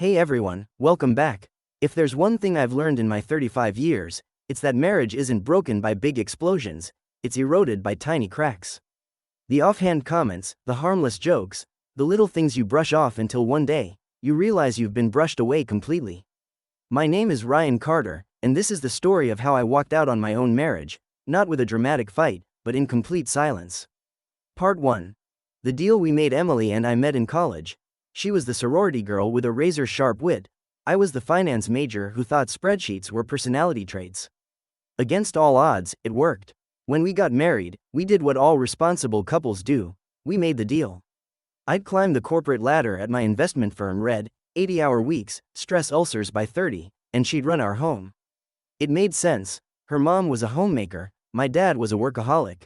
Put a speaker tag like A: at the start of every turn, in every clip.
A: Hey everyone, welcome back. If there's one thing I've learned in my 35 years, it's that marriage isn't broken by big explosions, it's eroded by tiny cracks. The offhand comments, the harmless jokes, the little things you brush off until one day, you realize you've been brushed away completely. My name is Ryan Carter, and this is the story of how I walked out on my own marriage, not with a dramatic fight, but in complete silence. Part 1. The deal we made. Emily and I met in college. She was the sorority girl with a razor-sharp wit. I was the finance major who thought spreadsheets were personality traits. Against all odds, it worked. When we got married, we did what all responsible couples do. We made the deal. I'd climb the corporate ladder at my investment firm, read 80-hour weeks, stress ulcers by 30, and she'd run our home. It made sense. Her mom was a homemaker, my dad was a workaholic.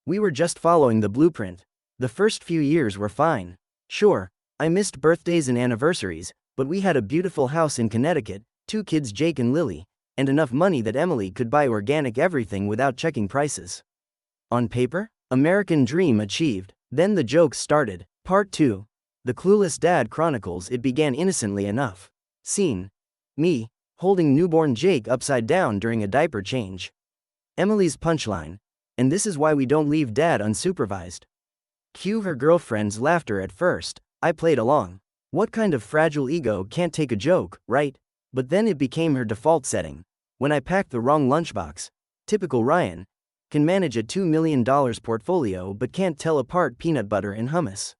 A: We were just following the blueprint. The first few years were fine. Sure, I missed birthdays and anniversaries, but we had a beautiful house in Connecticut, 2 kids, Jake and Lily, and enough money that Emily could buy organic everything without checking prices. On paper, American dream achieved. Then the jokes started. Part 2. The Clueless Dad Chronicles. It began innocently enough. Scene: me, holding newborn Jake upside down during a diaper change. Emily's punchline: and this is why we don't leave Dad unsupervised. Cue her girlfriend's laughter. At first, I played along. What kind of fragile ego can't take a joke, right? But then it became her default setting. When I packed the wrong lunchbox. Typical Ryan. Can manage a $2 million portfolio but can't tell apart peanut butter and hummus.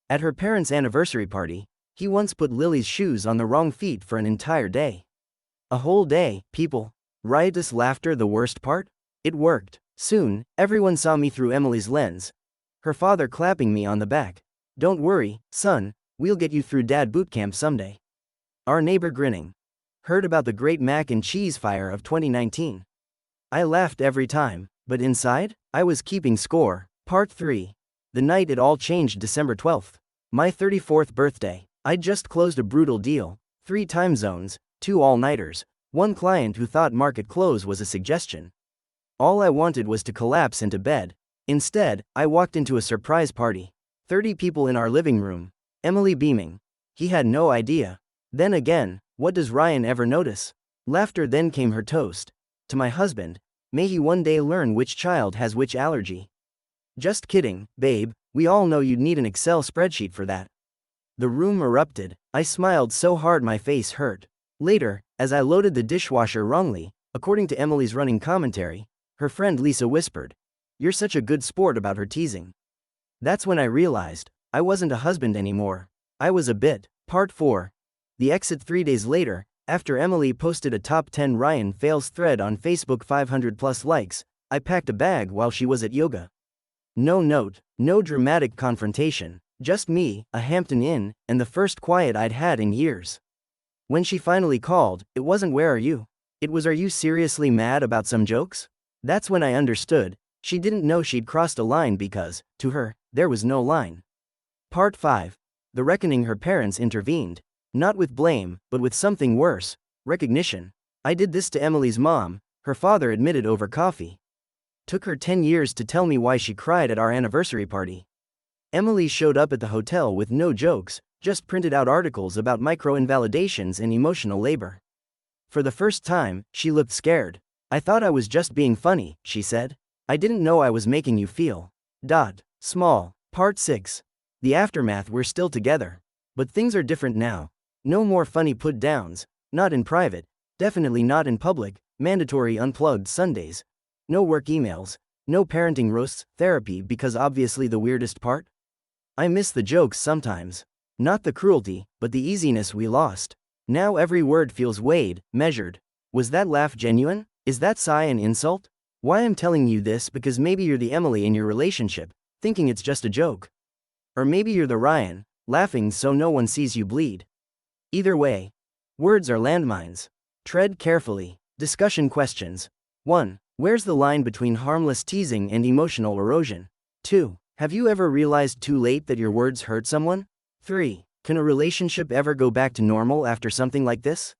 A: At her parents' anniversary party, he once put Lily's shoes on the wrong feet for an entire day. A whole day, people. Riotous laughter. The worst part? It worked. Soon, everyone saw me through Emily's lens. Her father clapping me on the back. Don't worry, son, we'll get you through Dad boot camp someday. Our neighbor grinning. Heard about the great mac and cheese fire of 2019? I laughed every time, but inside, I was keeping score. Part 3. The night it all changed. December 12th. My 34th birthday. I'd just closed a brutal deal. 3 time zones, 2 all-nighters, 1 client who thought market close was a suggestion. All I wanted was to collapse into bed. Instead, I walked into a surprise party. 30 people in our living room. Emily beaming. He had no idea. Then again, what does Ryan ever notice? Laughter. Then came her toast. To my husband. May he one day learn which child has which allergy. Just kidding, babe, we all know you'd need an Excel spreadsheet for that. The room erupted. I smiled so hard my face hurt. Later, as I loaded the dishwasher wrongly, according to Emily's running commentary, her friend Lisa whispered, "You're such a good sport about her teasing." That's when I realized, I wasn't a husband anymore. I was a bit. Part 4. The exit. 3 days later, after Emily posted a top 10 Ryan fails thread on Facebook, 500+ likes, I packed a bag while she was at yoga. No note, no dramatic confrontation, just me, a Hampton Inn, and the first quiet I'd had in years. When she finally called, it wasn't "Where are you?" It was "Are you seriously mad about some jokes?" That's when I understood. She didn't know she'd crossed a line because, to her, there was no line. Part 5. The reckoning. Her parents intervened. Not with blame, but with something worse, recognition. I did this to Emily's mom, her father admitted over coffee. Took her 10 years to tell me why she cried at our anniversary party. Emily showed up at the hotel with no jokes, just printed out articles about micro-invalidations and emotional labor. For the first time, she looked scared. "I thought I was just being funny," she said. "I didn't know I was making you feel. Small." Part 6. The aftermath. We're still together. But things are different now. No more funny put-downs, not in private, definitely not in public, mandatory unplugged Sundays. No work emails, no parenting roasts, therapy because obviously the weirdest part? I miss the jokes sometimes. Not the cruelty, but the easiness we lost. Now every word feels weighed, measured. Was that laugh genuine? Is that sigh an insult? Why I'm telling you this because maybe you're the Emily in your relationship, thinking it's just a joke. Or maybe you're the Ryan, laughing so no one sees you bleed. Either way, words are landmines. Tread carefully. Discussion questions. 1. Where's the line between harmless teasing and emotional erosion? 2. Have you ever realized too late that your words hurt someone? 3. Can a relationship ever go back to normal after something like this?